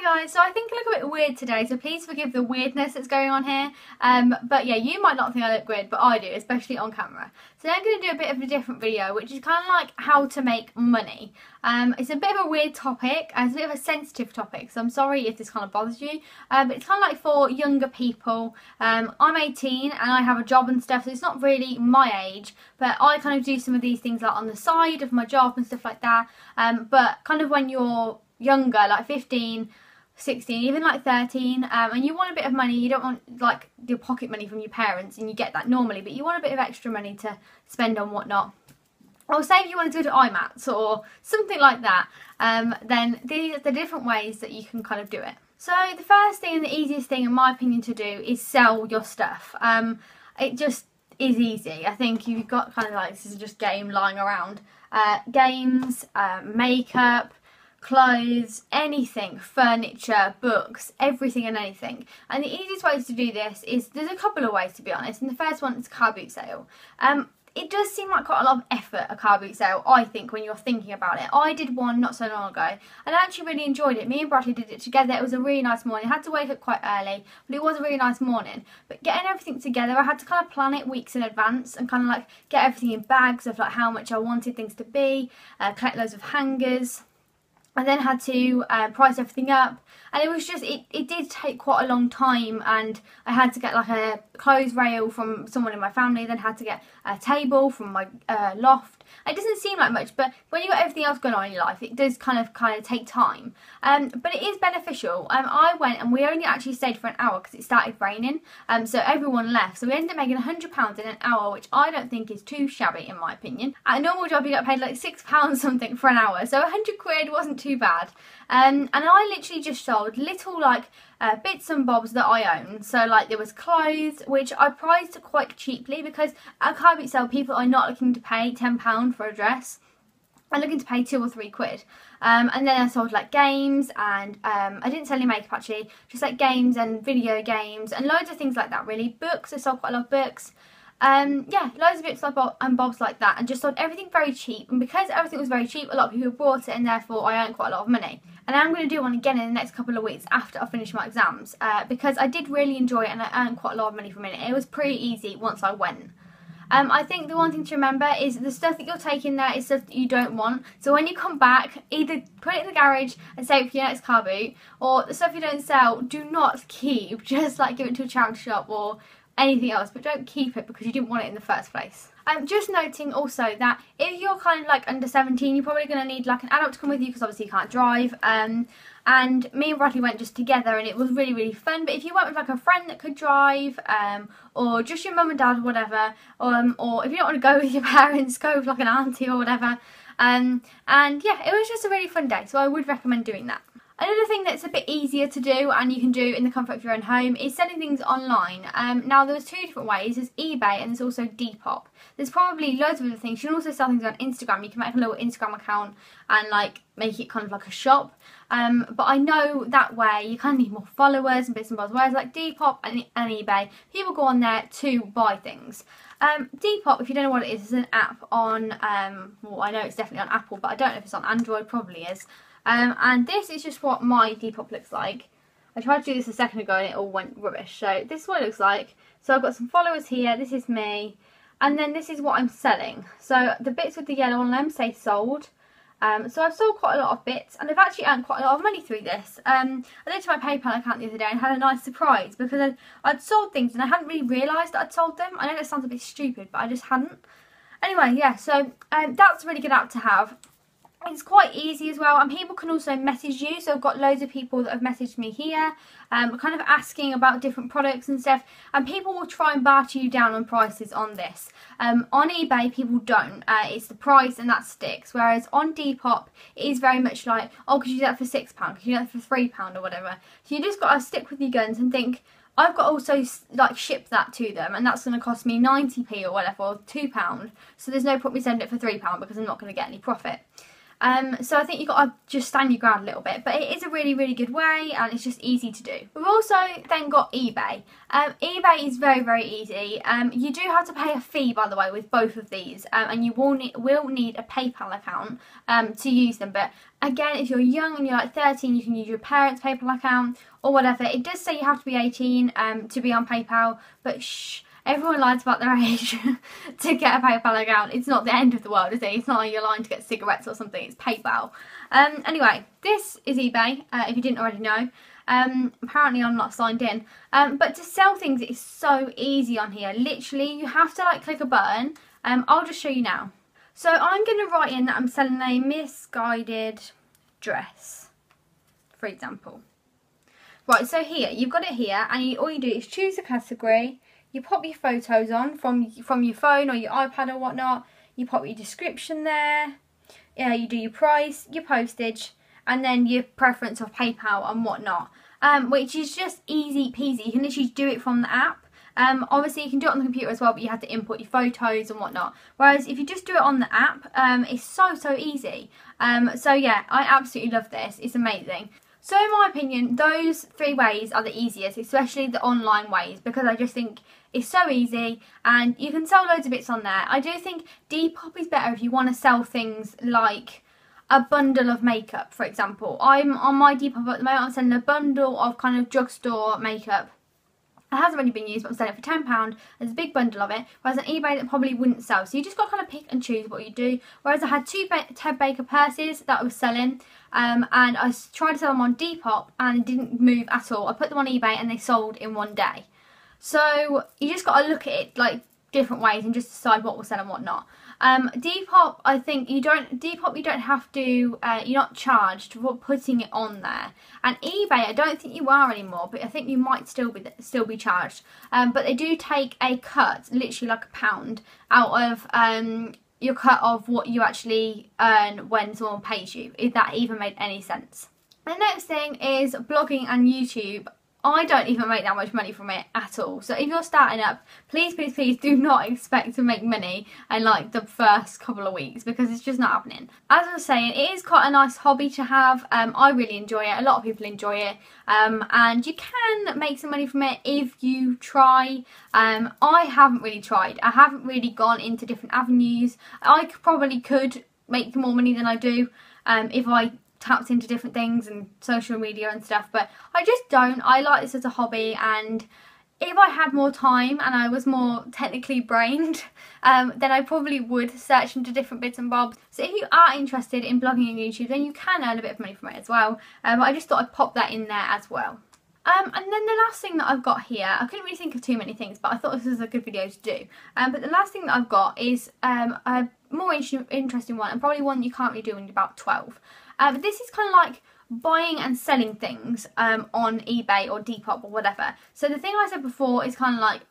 Hi guys, so I think I look a bit weird today, so please forgive the weirdness that's going on here. But yeah, you might not think I look weird, but I do, especially on camera. So I'm going to do a bit of a different video, which is kind of like how to make money. It's a bit of a weird topic, it's a bit of a sensitive topic, so I'm sorry if this kind of bothers you. But it's kind of like for younger people. I'm 18 and I have a job and stuff, so it's not really my age, but I kind of do some of these things like on the side of my job and stuff like that. But kind of when you're younger, like 15, 16, even like 13, and you want a bit of money. You don't want like your pocket money from your parents, and you get that normally, but you want a bit of extra money to spend on whatnot. Or say if you wanted to go to IMATs or something like that, then these are the different ways that you can kind of do it. So the first thing and the easiest thing in my opinion to do is sell your stuff. It just is easy. I think you've got kind of like, this is just game lying around. Games, makeup, clothes, anything, furniture, books, everything and anything. And the easiest ways to do this is, there's a couple of ways to be honest, and the first one is car boot sale. It does seem like quite a lot of effort, a car boot sale, I think, when you're thinking about it. I did one not so long ago, and I actually really enjoyed it. Me and Bradley did it together. It was a really nice morning. I had to wake up quite early, but it was a really nice morning. But getting everything together, I had to kind of plan it weeks in advance and kind of like get everything in bags of like how much I wanted things to be, collect loads of hangers. I then had to price everything up, and it was just, it did take quite a long time, and I had to get like a clothes rail from someone in my family, then had to get a table from my loft. It doesn't seem like much, but when you've got everything else going on in your life, it does kind of take time. But it is beneficial. I went, and we only actually stayed for an hour because it started raining, so everyone left. So we ended up making £100 in an hour, which I don't think is too shabby in my opinion. At a normal job you get paid like £6 something for an hour, so 100 quid wasn't too bad. And I literally just sold little like bits and bobs that I own. So like there was clothes, which I priced quite cheaply because at a car boot sale people are not looking to pay £10 for a dress. I'm looking to pay 2 or 3 quid. And then I sold like games, and I didn't sell any makeup actually, just like games and video games and loads of things like that really. Books, I sold quite a lot of books. Yeah, loads of bits and bobs like that, and just sold everything very cheap. And because everything was very cheap, a lot of people bought it, and therefore I earned quite a lot of money. And I'm going to do one again in the next couple of weeks after I finish my exams, because I did really enjoy it and I earned quite a lot of money from it. It was pretty easy once I went. I think the one thing to remember is the stuff that you're taking there is stuff that you don't want. So when you come back, either put it in the garage and save it for your next car boot, or the stuff you don't sell, do not keep. Just like give it to a charity shop or anything else, but don't keep it because you didn't want it in the first place. Just noting also that if you're kind of like under 17, you're probably going to need like an adult to come with you because obviously you can't drive. And me and Bradley went just together, and it was really, really fun. But if you went with like a friend that could drive, or just your mum and dad or whatever, or if you don't want to go with your parents, go with like an auntie or whatever. And yeah, it was just a really fun day, so I would recommend doing that. Another thing that's a bit easier to do, and you can do in the comfort of your own home, is selling things online. Now there's 2 different ways. There's eBay and there's also Depop. There's probably loads of other things. You can also sell things on Instagram. You can make a little Instagram account and like make it kind of like a shop. But I know that way you kind of need more followers and bits and bobs. Whereas like Depop and eBay, people go on there to buy things. Depop, if you don't know what it is an app on, well, I know it's definitely on Apple, but I don't know if it's on Android, probably is. And this is just what my Depop looks like. I tried to do this a second ago and it all went rubbish. So this is what it looks like. So I've got some followers here, this is me, and then this is what I'm selling. So the bits with the yellow on them say sold. So I've sold quite a lot of bits, and I've actually earned quite a lot of money through this. I looked at my PayPal account the other day and had a nice surprise because I'd sold things and I hadn't really realised that I'd sold them. I know that sounds a bit stupid, but I just hadn't. Anyway, yeah, so that's a really good app to have. It's quite easy as well, and people can also message you. So I've got loads of people that have messaged me here, kind of asking about different products and stuff, and people will try and barter you down on prices on this. On eBay people don't, it's the price and that sticks, whereas on Depop it is very much like, oh, could you do that for £6, could you do that for £3 or whatever. So you just got to stick with your guns and think, I've got to also like ship that to them, and that's going to cost me 90p or whatever, or £2, so there's no point me sending it for £3 because I'm not going to get any profit. So I think you've got to just stand your ground a little bit, but it is a really, really good way, and it's just easy to do. We've also then got eBay. eBay is very, very easy. You do have to pay a fee, by the way, with both of these, and you will need a PayPal account to use them. But again, if you're young and you're like 13, you can use your parents' PayPal account or whatever. It does say you have to be 18 to be on PayPal, but shh. Everyone lies about their age to get a PayPal account. It's not the end of the world, is it? It's not like you're lying to get cigarettes or something. It's PayPal. Anyway, this is eBay, if you didn't already know. Apparently I'm not signed in. But to sell things, it's so easy on here. Literally, you have to like click a button. I'll just show you now. So I'm going to write in that I'm selling a misguided dress, for example. Right, so here, you've got it here, and all you do is choose a category. You pop your photos on from your phone or your iPad or whatnot. You pop your description there. Yeah, you do your price, your postage, and then your preference of PayPal and whatnot. Which is just easy peasy. You can literally do it from the app. Obviously you can do it on the computer as well, but you have to input your photos and whatnot. Whereas if you just do it on the app, it's so easy. So yeah, I absolutely love this. It's amazing. So in my opinion, those 3 ways are the easiest, especially the online ways, because I just think it's so easy and you can sell loads of bits on there. I do think Depop is better if you want to sell things like a bundle of makeup, for example. I'm on my Depop at the moment, I'm selling a bundle of kind of drugstore makeup. It hasn't really been used, but I'm selling it for £10. There's a big bundle of it. Whereas on eBay, that probably wouldn't sell. So you just got to kind of pick and choose what you do. Whereas I had 2 Ted Baker purses that I was selling. And I tried to sell them on Depop and it didn't move at all. I put them on eBay and they sold in 1 day. So you just got to look at it like different ways and just decide what will sell and what not. Depop, I think you don't have to, you're not charged for putting it on there. And eBay, I don't think you are anymore, but I think you might still be charged. But they do take a cut, literally like £1, out of your cut of what you actually earn when someone pays you, if that even made any sense. The next thing is blogging and YouTube. I don't even make that much money from it at all. So if you're starting up, please do not expect to make money in like the first couple of weeks, because it's just not happening. As I was saying, it is quite a nice hobby to have. I really enjoy it. A lot of people enjoy it. And you can make some money from it if you try. I haven't really tried. I haven't really gone into different avenues. I probably could make more money than I do if I tapped into different things and social media and stuff, but I just don't. I like this as a hobby, and if I had more time and I was more technically brained, then I probably would search into different bits and bobs. So if you are interested in blogging and YouTube, then you can earn a bit of money from it as well. But I just thought I'd pop that in there as well. And then the last thing that I've got here, I couldn't really think of too many things, but I thought this was a good video to do. But the last thing that I've got is a more interesting one, and probably one you can't really do when you're about 12. But this is kind of like buying and selling things on eBay or Depop or whatever. So the thing I said before is kind of like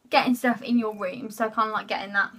getting stuff in your room. So kind of like getting that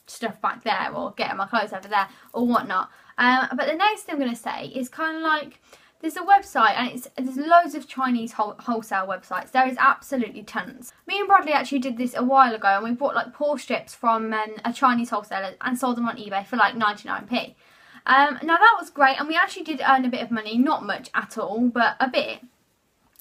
stuff back there, or getting my clothes over there or whatnot. But the next thing I'm going to say is kind of like, there's a website, and there's loads of Chinese wholesale websites. There is absolutely tons. Me and Bradley actually did this a while ago, and we bought like paw strips from a Chinese wholesaler and sold them on eBay for like 99p. Now that was great, and we actually did earn a bit of money, not much at all, but a bit.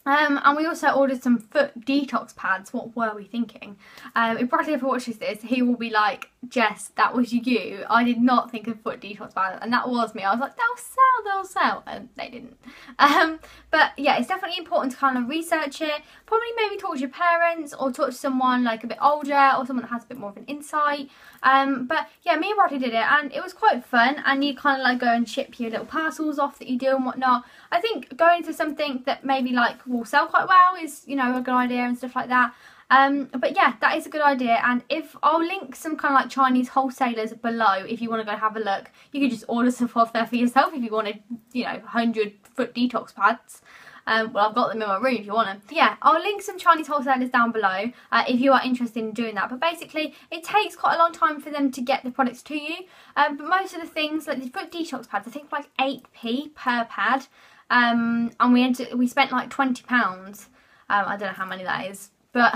And we also ordered some foot detox pads. What were we thinking? If Bradley ever watches this, he will be like, Jess, that was you. I did not think of foot detox pads, and that was me. I was like, they'll sell, and they didn't. But yeah, it's definitely important to kind of research it. Probably maybe talk to your parents, or talk to someone like a bit older, or someone that has a bit more of an insight. But yeah, me and Bradley did it, and it was quite fun. And you kind of like go and ship your little parcels off that you do and whatnot. I think going to something that maybe like will sell quite well is, you know, a good idea and stuff like that. But yeah, that is a good idea, and if I'll link some kind of like Chinese wholesalers below if you want to go have a look. You could just order stuff off there for yourself if you wanted, you know, 100 foot detox pads. Well, I've got them in my room if you want them. But yeah, I'll link some Chinese wholesalers down below if you are interested in doing that. But basically, it takes quite a long time for them to get the products to you. But most of the things, like the foot detox pads, I think like 8p per pad. And we spent like £20. I don't know how many that is But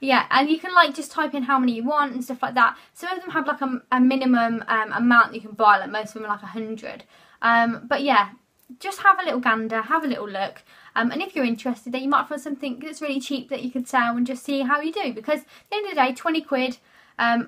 yeah, and you can like just type in how many you want and stuff like that. Some of them have like a minimum amount that you can buy, like most of them are like 100. But yeah, just have a little gander, have a little look. And if you're interested, then you might find something that's really cheap that you could sell and just see how you do. Because at the end of the day, 20 quid,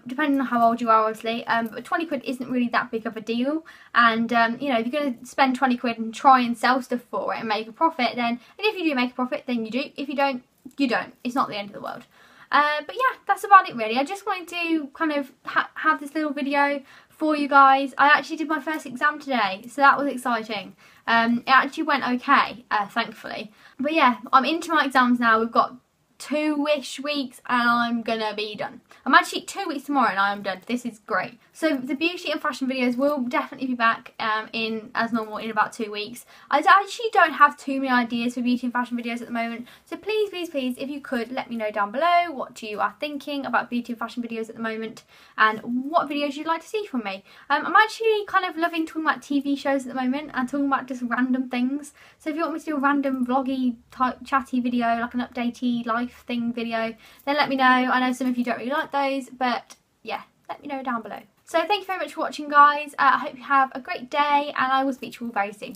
depending on how old you are obviously, but 20 quid isn't really that big of a deal. And you know, if you're going to spend 20 quid and try and sell stuff for it and make a profit, then, and if you do make a profit, then you do. If you don't, you don't. It's not the end of the world. But yeah, that's about it really. I just wanted to kind of have this little video for you guys. I actually did my first exam today, so that was exciting. It actually went okay, thankfully. But yeah, I'm into my exams now. We've got 2-ish weeks and I'm gonna be done. I'm actually 2 weeks tomorrow and I'm done. This is great. So the beauty and fashion videos will definitely be back in as normal in about 2 weeks. I actually don't have too many ideas for beauty and fashion videos at the moment, so please, please, please, if you could let me know down below what you are thinking about beauty and fashion videos at the moment and what videos you'd like to see from me. I'm actually kind of loving talking about TV shows at the moment and talking about just random things. So if you want me to do a random vloggy type chatty video, like an updatey life thing video, then let me know. I know some of you don't really like those, but yeah, let me know down below. So thank you very much for watching, guys. I hope you have a great day and I will speak to you all very soon.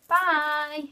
Bye!